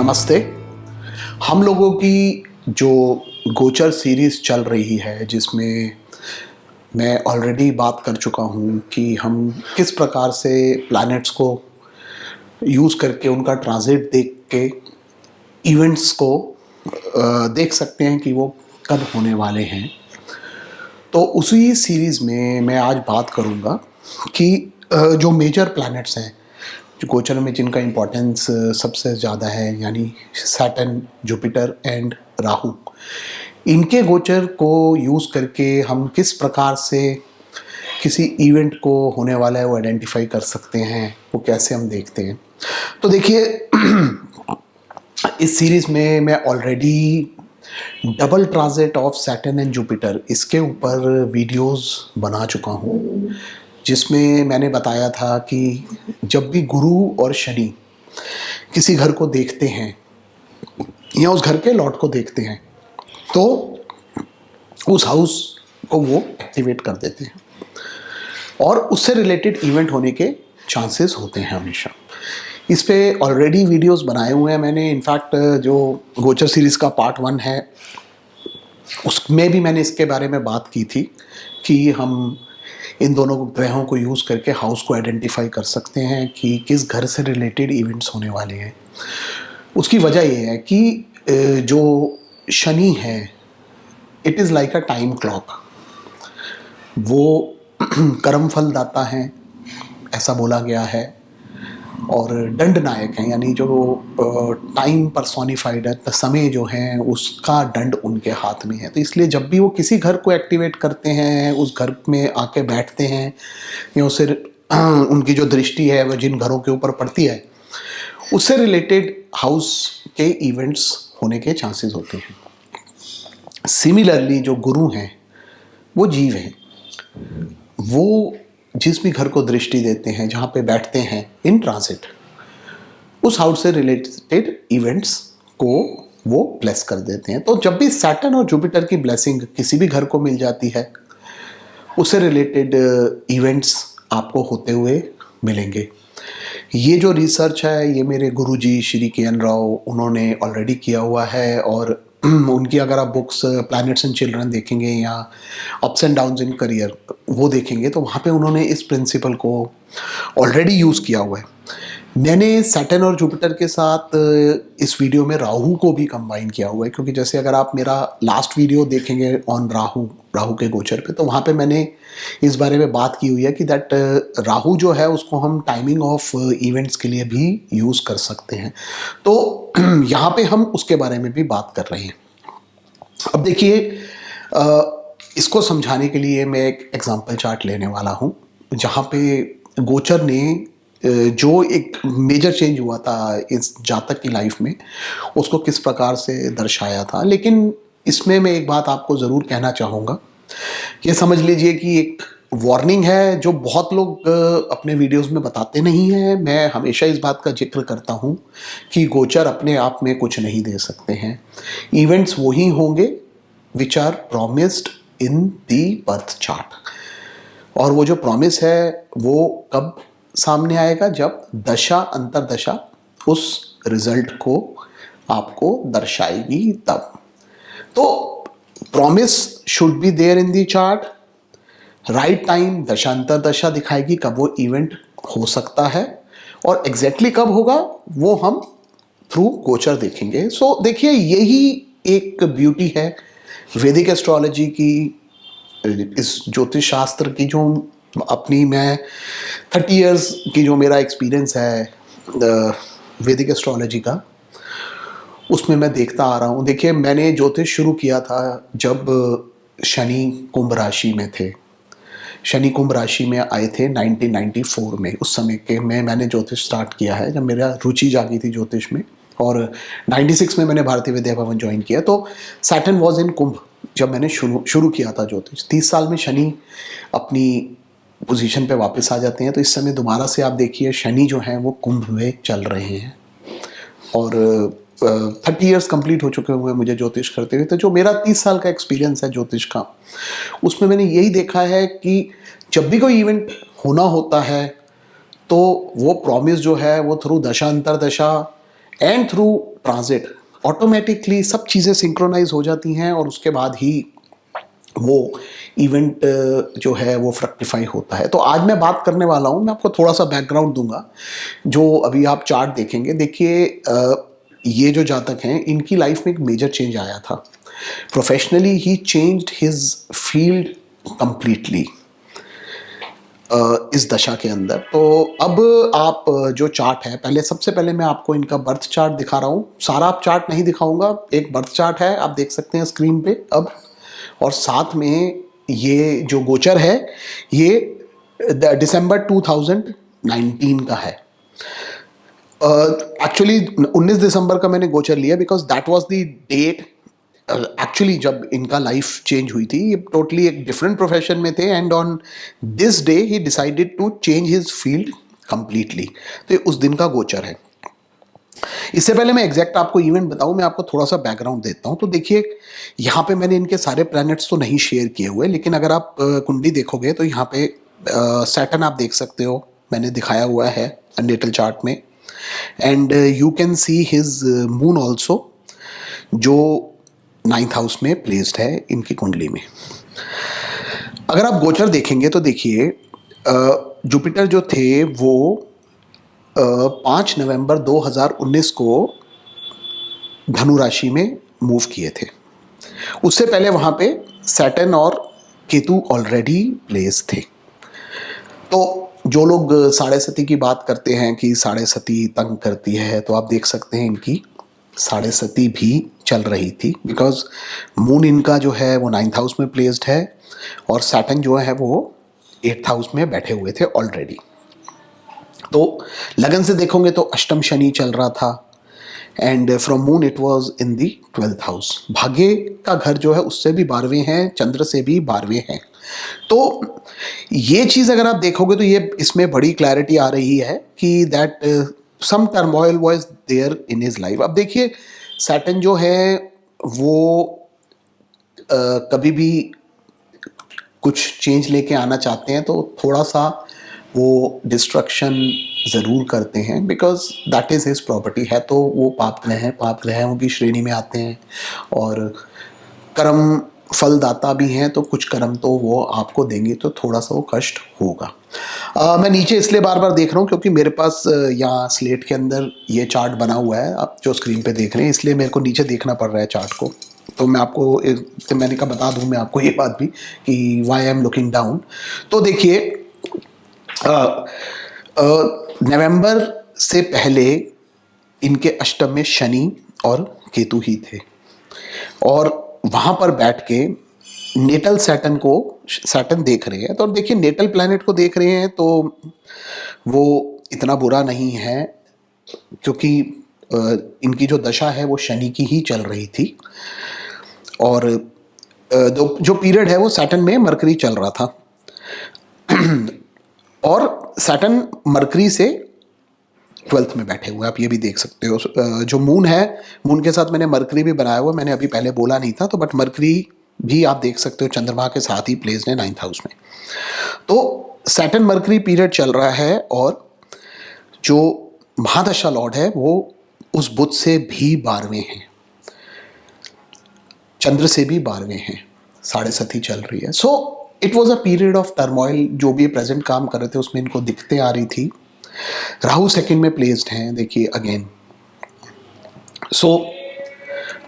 नमस्ते। हम लोगों की जो गोचर सीरीज़ चल रही है, जिसमें मैं ऑलरेडी बात कर चुका हूँ कि हम किस प्रकार से प्लैनेट्स को यूज़ करके उनका ट्रांज़िट देख के इवेंट्स को देख सकते हैं कि वो कब होने वाले हैं। तो उसी सीरीज़ में मैं आज बात करूँगा कि जो मेजर प्लैनेट्स हैं जो गोचर में, जिनका इम्पोर्टेंस सबसे ज़्यादा है, यानी सैटर्न, जुपिटर एंड राहु, इनके गोचर को यूज़ करके हम किस प्रकार से किसी इवेंट को होने वाला है वो आइडेंटिफाई कर सकते हैं, वो कैसे हम देखते हैं। तो देखिए, इस सीरीज़ में मैं already double transit of Saturn and Jupiter, इसके ऊपर वीडियोस बना चुका हूँ, जिसमें मैंने बताया था कि जब भी गुरु और शनि किसी घर को देखते हैं या उस घर के लॉट को देखते हैं तो उस हाउस को वो एक्टिवेट कर देते हैं और उससे रिलेटेड इवेंट होने के चांसेस होते हैं हमेशा। इस पे ऑलरेडी वीडियोस बनाए हुए हैं मैंने। इनफैक्ट जो गोचर सीरीज़ का पार्ट 1 है उसमें भी मैंने इसके बारे में बात की थी कि हम इन दोनों ग्रहों को यूज़ करके हाउस को आइडेंटिफाई कर सकते हैं कि किस घर से रिलेटेड इवेंट्स होने वाले हैं। उसकी वजह ये है कि जो शनि है, it is like a time clock. वो कर्म फल दाता है, ऐसा बोला गया है, और दंड नायक हैं, यानी जो टाइम पर्सोनिफाइड है, समय जो है उसका दंड उनके हाथ में है। तो इसलिए जब भी वो किसी घर को एक्टिवेट करते हैं, उस घर में आके बैठते हैं या उससे उनकी जो दृष्टि है वो जिन घरों के ऊपर पड़ती है, उससे रिलेटेड हाउस के इवेंट्स होने के चांसेस होते हैं। सिमिलरली जो गुरु हैं वो जीव हैं, वो जिस भी घर को दृष्टि देते हैं, जहाँ पे बैठते हैं इन ट्रांजिट, उस हाउस से रिलेटेड इवेंट्स को वो ब्लेस कर देते हैं। तो जब भी सैटर्न और जुपिटर की ब्लेसिंग किसी भी घर को मिल जाती है, उससे रिलेटेड इवेंट्स आपको होते हुए मिलेंगे। ये जो रिसर्च है, ये मेरे गुरुजी श्री के.एन. राव, उन्होंने ऑलरेडी किया हुआ है, और उनकी अगर आप बुक्स प्लैनेट्स एंड चिल्ड्रन देखेंगे या ups and downs in career वो देखेंगे तो वहाँ पे उन्होंने इस प्रिंसिपल को ऑलरेडी यूज़ किया हुआ है। मैंने सैटर्न और जुपिटर के साथ इस वीडियो में राहु को भी कंबाइन किया हुआ है, क्योंकि जैसे अगर आप मेरा लास्ट वीडियो देखेंगे ऑन राहु के गोचर पे, तो वहाँ पे मैंने इस बारे में बात की हुई है कि दैट राहु जो है उसको हम टाइमिंग ऑफ इवेंट्स के लिए भी यूज़ कर सकते हैं। तो यहाँ पे हम उसके बारे में भी बात कर रहे हैं। अब देखिए, इसको समझाने के लिए मैं एक एग्जाम्पल चार्ट लेने वाला हूँ, जहाँ पे गोचर ने जो एक मेजर चेंज हुआ था इस जातक की लाइफ में, उसको किस प्रकार से दर्शाया था। लेकिन इसमें मैं एक बात आपको ज़रूर कहना चाहूँगा, ये समझ लीजिए कि एक वार्निंग है जो बहुत लोग अपने वीडियोस में बताते नहीं हैं। मैं हमेशा इस बात का जिक्र करता हूँ कि गोचर अपने आप में कुछ नहीं दे सकते हैं। इवेंट्स वही होंगे which are promised in the birth chart, और वो जो प्रॉमिस है वो कब सामने आएगा, जब दशा अंतरदशा उस रिजल्ट को आपको दर्शाएगी तब। तो promise should be there in the chart, right time दशांतर दशा दिखाएगी कब वो इवेंट हो सकता है, और एग्जैक्टली कब होगा वो हम थ्रू गोचर देखेंगे। सो देखिए, यही एक ब्यूटी है वैदिक एस्ट्रोलॉजी की, इस ज्योतिष शास्त्र की, जो अपनी मैं 30 इयर्स की जो मेरा एक्सपीरियंस है वैदिक एस्ट्रोलॉजी का, उसमें मैं देखता आ रहा हूँ। देखिए, मैंने ज्योतिष शुरू किया था जब शनि कुंभ राशि में थे। शनि कुंभ राशि में आए थे 1994 में। उस समय के मैंने ज्योतिष स्टार्ट किया है, जब मेरा रुचि जागी थी ज्योतिष में, और 96 में मैंने भारतीय विद्या भवन ज्वाइन किया। तो सैटर्न वॉज इन कुंभ जब मैंने शुरू किया था ज्योतिष। 30 साल में शनि अपनी पोजीशन पे वापस आ जाते हैं। तो इस समय दोबारा से आप देखिए, शनि जो हैं वो कुंभ में चल रहे हैं, और 30 इयर्स कंप्लीट हो चुके हुए मुझे ज्योतिष करते हुए। तो जो मेरा 30 साल का एक्सपीरियंस है ज्योतिष का, उसमें मैंने यही देखा है कि जब भी कोई इवेंट होना होता है तो वो प्रॉमिस जो है वो थ्रू दशा अंतरदशा एंड थ्रू ट्रांजिट ऑटोमेटिकली सब चीज़ें सिंक्रोनाइज हो जाती हैं और उसके बाद ही वो इवेंट जो है वो फ्रक्टिफाई होता है। तो आज मैं बात करने वाला हूँ, मैं आपको थोड़ा सा बैकग्राउंड दूंगा। जो अभी आप चार्ट देखेंगे, देखिए ये जो जातक हैं इनकी लाइफ में एक मेजर चेंज आया था। प्रोफेशनली ही चेंज्ड हिज फील्ड कंप्लीटली इस दशा के अंदर। तो अब आप जो चार्ट है, पहले सबसे पहले मैं आपको इनका बर्थ चार्ट दिखा रहा हूँ। सारा आप चार्ट नहीं दिखाऊंगा, एक बर्थ चार्ट है, आप देख सकते हैं स्क्रीन पे अब। और साथ में ये जो गोचर है ये दिसंबर 2019 का है। एक्चुअली 19 दिसंबर का मैंने गोचर लिया because that was the date actually जब इनका लाइफ चेंज हुई थी। ये टोटली एक डिफरेंट प्रोफेशन में थे एंड ऑन दिस डे ही decided to change his field completely. तो ये उस दिन का गोचर है। इससे पहले मैं एग्जैक्ट आपको इवेंट बताऊं, मैं आपको थोड़ा सा बैकग्राउंड देता हूं। तो देखिए यहाँ पे मैंने इनके सारे प्लैनेट्स तो नहीं शेयर किए हुए, लेकिन अगर आप कुंडली देखोगे तो यहाँ पे सैटर्न आप देख सकते हो, मैंने दिखाया हुआ है नेटल चार्ट में। And you can see his moon also, जो 9th हाउस में प्लेस्ड है इनकी कुंडली में। अगर आप गोचर देखेंगे तो देखिए जुपिटर जो थे वो 5 नवंबर 2019 को धनु राशि में मूव किए थे। उससे पहले वहाँ पे सैटर्न और केतु ऑलरेडी प्लेस थे। तो जो लोग साढ़े सती की बात करते हैं कि साढ़े सती तंग करती है, तो आप देख सकते हैं इनकी साढ़े सती भी चल रही थी बिकॉज मून इनका जो है वो 9th हाउस में प्लेस्ड है और सैटर्न जो है वो 8th हाउस में बैठे हुए थे ऑलरेडी। तो लगन से देखोगे तो अष्टम शनि चल रहा था and from moon it was in the 12th house. भाग्य का घर जो है उससे भी 12वें हैं, चंद्र से भी 12वें हैं। तो ये चीज़ अगर आप देखोगे तो ये इसमें बड़ी क्लैरिटी आ रही है कि that some turmoil was there in his life. अब देखिए सैटर्न जो है वो कभी भी कुछ चेंज लेके आना चाहते हैं तो थोड़ा सा वो डिस्ट्रक्शन ज़रूर करते हैं because that is his property है। तो वो पाप ग्रह हैं, पाप ग्रहों की श्रेणी में आते हैं और कर्म फलदाता भी हैं, तो कुछ कर्म तो वो आपको देंगे, तो थोड़ा सा वो कष्ट होगा। मैं नीचे इसलिए बार बार देख रहा हूँ क्योंकि मेरे पास यहाँ स्लेट के अंदर ये चार्ट बना हुआ है, आप जो स्क्रीन पे देख रहे हैं, इसलिए मेरे को नीचे देखना पड़ रहा है चार्ट को। तो मैं आपको मैंने कहा बता दूँ मैं आपको ये बात भी कि why I am looking down. तो देखिए नवंबर से पहले इनके अष्टम में शनि और केतु ही थे और वहाँ पर बैठ के नेटल सैटर्न देख रहे हैं। तो देखिए नेटल प्लैनेट को देख रहे हैं तो वो इतना बुरा नहीं है क्योंकि इनकी जो दशा है वो शनि की ही चल रही थी और जो पीरियड है वो सैटर्न में मरकरी चल रहा था और सैटर्न मरकरी से 12th में बैठे हुए, आप ये भी देख सकते हो। जो मून है, मून के साथ मैंने मरकरी भी बनाया हुआ, मैंने अभी पहले बोला नहीं था, तो बट मरकरी भी आप देख सकते हो चंद्रमा के साथ ही प्लेस्ड है 9th हाउस में। तो सैटर्न मरकरी पीरियड चल रहा है और जो महादशा लॉर्ड है वो उस बुध से भी 12वें हैं, चंद्र से भी 12वें हैं, साढ़े सती चल रही है। So it was a period of turmoil. जो भी प्रेजेंट काम कर रहे थे उसमें इनको दिक्कतें आ रही थी। राहु सेकंड में प्लेस्ड हैं, देखिए अगेन। सो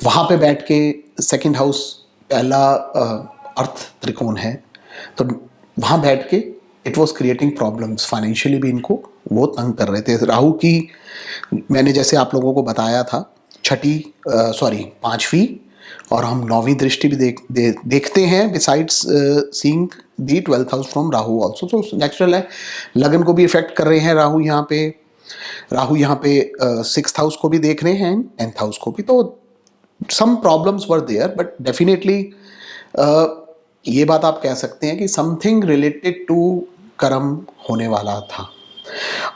वहाँ पे बैठ के सेकंड हाउस पहला अर्थ त्रिकोण है, तो वहाँ बैठ के it was creating problems, financially भी इनको वो तंग कर रहे थे। राहु की मैंने जैसे आप लोगों को बताया था 5वीं और हम 9वीं दृष्टि भी देखते हैं besides seeing the 12th house from Rahu also. तो नेचुरल है, लगन को भी इफेक्ट कर रहे हैं राहु यहाँ पे 6th हाउस को भी देख रहे हैं, 10th हाउस को भी। तो some problems were there but definitely ये बात आप कह सकते हैं कि समथिंग रिलेटेड टू कर्म होने वाला था।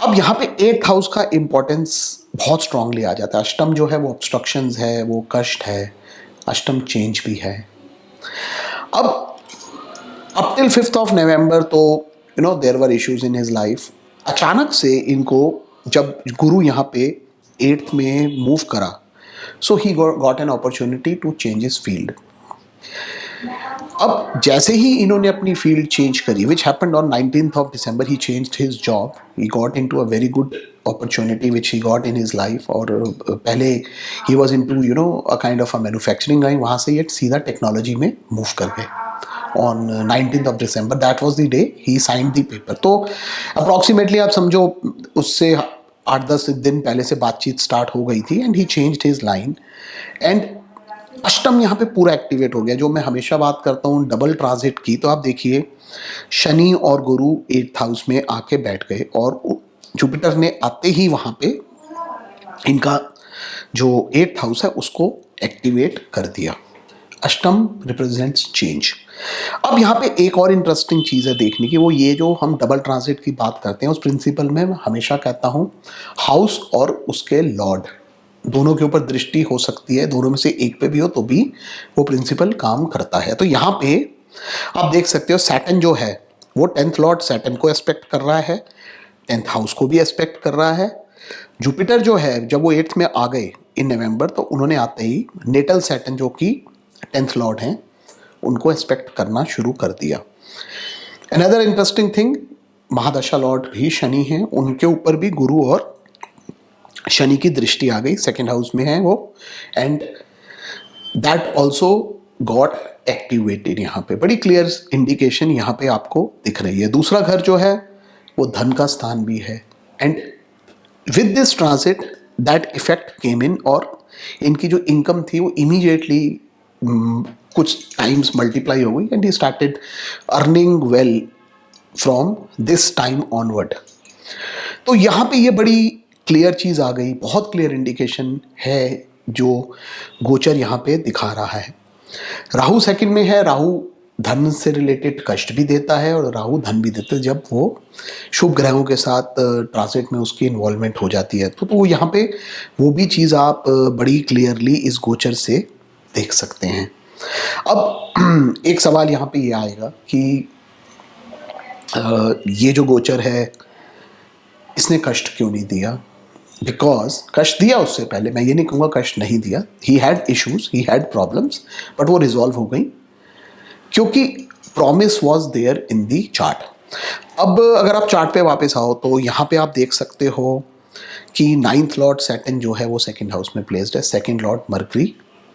अब यहाँ पे 8th हाउस का इंपॉर्टेंस बहुत स्ट्रांगली आ जाता है। अष्टम जो है वो ऑब्स्ट्रक्शंस है, वो कष्ट है, अष्टम चेंज भी है। अब up till 5th of November तो there were issues in his life. अचानक से इनको जब गुरु यहाँ पे 8th में मूव करा So he got an opportunity to change his field. अब जैसे ही इन्होंने अपनी फील्ड चेंज करी, which happened on 19th of December, he changed his job. He got into a very good opportunity which he got in his life. और पहले he was into a kind of a manufacturing line, वहाँ से ये सीधा technology में move कर गए on 19th of December. That was the day he signed the paper. तो अप्रॉक्सीमेटली आप समझो उससे 8-10 दिन पहले से बातचीत स्टार्ट हो गई थी, and he changed his line, and अष्टम यहाँ पे पूरा एक्टिवेट हो गया। जो मैं हमेशा बात करता हूँ डबल ट्रांजिट की, तो आप देखिए शनि और गुरु 8th हाउस में आके बैठ गए, और जुपिटर ने आते ही वहाँ पे इनका जो 8th हाउस है उसको एक्टिवेट कर दिया। अष्टम रिप्रेजेंट्स चेंज। अब यहाँ पे एक और इंटरेस्टिंग चीज़ है देखने की, वो ये जो हम डबल ट्रांजिट की बात करते हैं, उस प्रिंसिपल में मैं हमेशा कहता हूँ हाउस और उसके लॉर्ड दोनों के ऊपर दृष्टि हो सकती है, दोनों में से एक पे भी हो तो भी वो प्रिंसिपल काम करता है। तो यहाँ पे आप देख सकते हो सैटर्न जो है वो 10th लॉर्ड सैटर्न को एस्पेक्ट कर रहा है, 10th हाउस को भी एस्पेक्ट कर रहा है। जुपिटर जो है जब वो 8th में आ गए इन नवंबर, तो उन्होंने आते ही नेटल सैटर्न जो कि 10th लॉर्ड हैं उनको एस्पेक्ट करना शुरू कर दिया। अनदर इंटरेस्टिंग थिंग, महादशा लॉर्ड भी शनि हैं, उनके ऊपर भी गुरु और शनि की दृष्टि आ गई, 2nd हाउस में है वो, and that also got activated. यहाँ पे बड़ी क्लियर इंडिकेशन यहाँ पे आपको दिख रही है। दूसरा घर जो है वो धन का स्थान भी है, and with this transit that effect came in, और इनकी जो इनकम थी वो इमीडिएटली कुछ टाइम्स मल्टीप्लाई हो गई, and he started earning well from this time onward. तो यहाँ पे ये बड़ी क्लियर चीज़ आ गई, बहुत क्लियर इंडिकेशन है जो गोचर यहाँ पे दिखा रहा है। राहु 2nd में है, राहु धन से रिलेटेड कष्ट भी देता है और राहु धन भी देता है जब वो शुभ ग्रहों के साथ ट्रांजिट में उसकी इन्वॉल्वमेंट हो जाती है। तो यहाँ पे वो भी चीज़ आप बड़ी क्लियरली इस गोचर से देख सकते हैं। अब एक सवाल यहाँ पे ये आएगा कि ये जो गोचर है इसने कष्ट क्यों नहीं दिया? बिकॉज कष्ट दिया उससे पहले, मैं ये नहीं कहूँगा कष्ट नहीं दिया, he had issues, he had problems, but वो रिजॉल्व हो गई क्योंकि promise was there in the chart. अब अगर आप चार्ट पे वापस आओ तो यहाँ पे आप देख सकते हो कि 9th लॉर्ड सैटर्न जो है वो 2nd हाउस में प्लेस्ड है, 2nd लॉर्ड मरकरी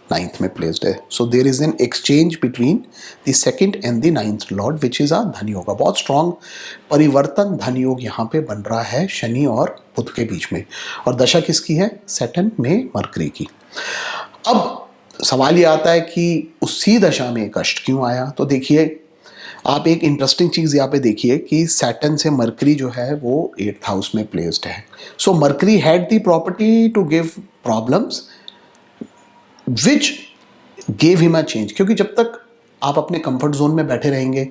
9th में प्लेस्ड है। So there is an exchange between the 2nd and the 9th lord which is a dhan yoga. बहुत स्ट्रॉन्ग परिवर्तन धन योग यहाँ पे बन रहा है शनि और बुध के बीच में, और दशा किसकी है? सैटर्न में मरकरी की। अब सवाल ये आता है कि उसी दशा में कष्ट क्यों आया? तो देखिए आप एक इंटरेस्टिंग चीज़ यहाँ पे देखिए कि सैटर्न से मरकरी जो है वो 8th हाउस में प्लेस्ड है। So Mercury had the property to give problems which gave him a change, क्योंकि जब तक आप अपने कंफर्ट जोन में बैठे रहेंगे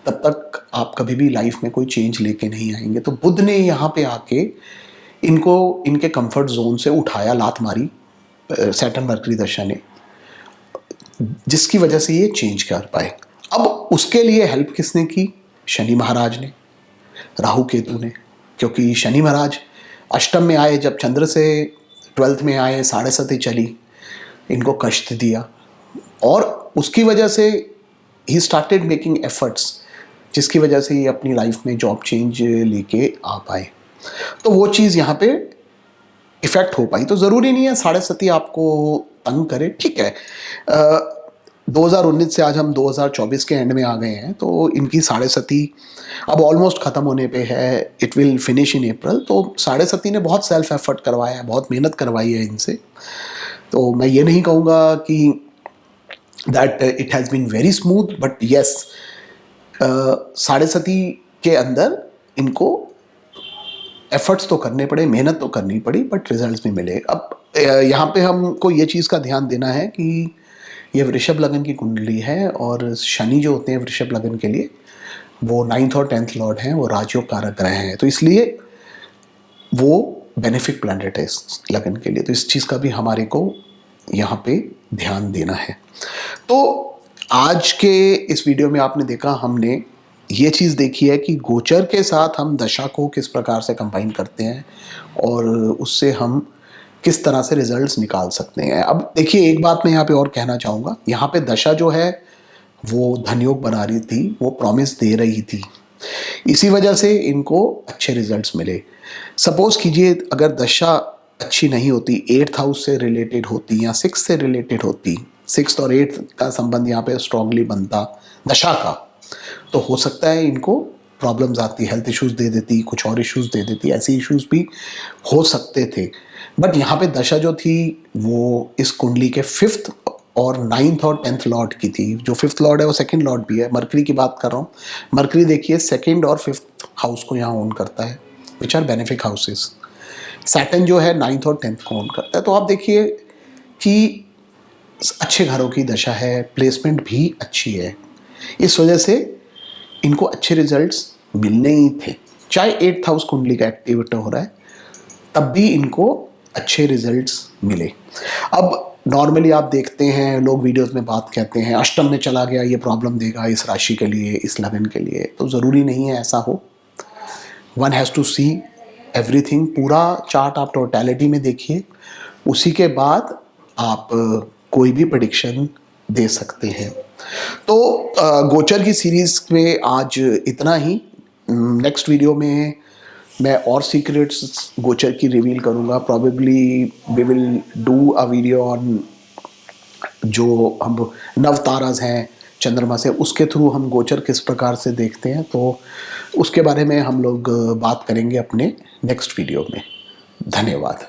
तब तक आप कभी भी लाइफ में कोई चेंज लेके नहीं आएंगे। तो बुध ने यहाँ पे आके इनको इनके कंफर्ट जोन से उठाया, लात मारी सैटर्न मरकरी दशा ने, जिसकी वजह से ये चेंज कर पाए। अब उसके लिए हेल्प किसने की? शनि महाराज ने, राहु केतु ने, क्योंकि शनि महाराज अष्टम में आए, जब चंद्र से 12th में आए, 7.5 चली, इनको कष्ट दिया, और उसकी वजह से ही स्टार्टेड मेकिंग एफर्ट्स, जिसकी वजह से ये अपनी लाइफ में जॉब चेंज लेके आ पाए। तो वो चीज़ यहाँ पे इफेक्ट हो पाई। तो ज़रूरी नहीं है 7.5 आपको तंग करे, ठीक है। 2019 से आज हम 2024 के एंड में आ गए हैं, तो इनकी 7.5 अब ऑलमोस्ट ख़त्म होने पे है, इट विल फिनिश इन अप्रैल। तो 7.5 ने बहुत सेल्फ एफर्ट करवाया है, बहुत मेहनत करवाई है इनसे। तो मैं ये नहीं कहूँगा कि that it has been very smooth, but yes 7.5 के अंदर इनको एफर्ट्स तो करने पड़े, मेहनत तो करनी पड़ी, बट रिजल्ट्स भी मिले। अब यहाँ पे हमको ये चीज़ का ध्यान देना है कि ये वृषभ लगन की कुंडली है, और शनि जो होते हैं वृषभ लगन के लिए वो 9th और 10th लॉर्ड हैं, वो राजयोग कारक ग्रह हैं, तो इसलिए वो बेनिफिक प्लैनेट है इस लगन के लिए। तो इस चीज़ का भी हमारे को यहाँ पे ध्यान देना है। तो आज के इस वीडियो में आपने देखा, हमने ये चीज़ देखी है कि गोचर के साथ हम दशा को किस प्रकार से कंबाइन करते हैं और उससे हम किस तरह से रिजल्ट्स निकाल सकते हैं। अब देखिए, एक बात मैं यहाँ पे और कहना चाहूँगा, यहाँ पे दशा जो है वो धनयोग बना रही थी, वो प्रॉमिस दे रही थी, इसी वजह से इनको अच्छे रिजल्ट्स मिले। सपोज कीजिए अगर दशा अच्छी नहीं होती, 8th हाउस से रिलेटेड होती या 6th से रिलेटेड होती, 6th और 8th का संबंध यहाँ पे स्ट्रांगली बनता दशा का, तो हो सकता है इनको प्रॉब्लम्स आती, हेल्थ इश्यूज दे देती, कुछ और इश्यूज दे देती, ऐसे इश्यूज भी हो सकते थे। बट यहाँ पे दशा जो थी वो इस कुंडली के 5th और 9th और 10th लॉर्ड की थी। जो 5th लॉर्ड है वो 2nd लॉर्ड भी है, मरकरी की बात कर रहा हूँ। मरकरी देखिए 2nd और 5th हाउस को यहाँ ओन करता है, which are benefic houses. Saturn जो है 9th और 10th को ओन करता है। तो आप देखिए कि अच्छे घरों की दशा है, प्लेसमेंट भी अच्छी है, इस वजह से इनको अच्छे रिजल्ट्स मिलने ही थे। चाहे 8th हाउस कुंडली का एक्टिवेट हो रहा है तब भी इनको अच्छे रिजल्ट्स मिले। अब नॉर्मली आप देखते हैं लोग वीडियोस में बात कहते हैं अष्टम में चला गया ये प्रॉब्लम देगा इस राशि के लिए, इस लगन के लिए, तो ज़रूरी नहीं है ऐसा हो। One has to see everything, पूरा चार्ट आप टोटलिटी में देखिए, उसी के बाद आप कोई भी प्रेडिक्शन दे सकते हैं। तो गोचर की सीरीज़ में आज इतना ही। नेक्स्ट वीडियो में मैं और सीक्रेट्स गोचर की रिवील करूँगा। Probably we will do a video on जो हम नव ताराज हैं चंद्रमा से, उसके थ्रू हम गोचर किस प्रकार से देखते हैं, तो उसके बारे में हम लोग बात करेंगे अपने नेक्स्ट वीडियो में। धन्यवाद।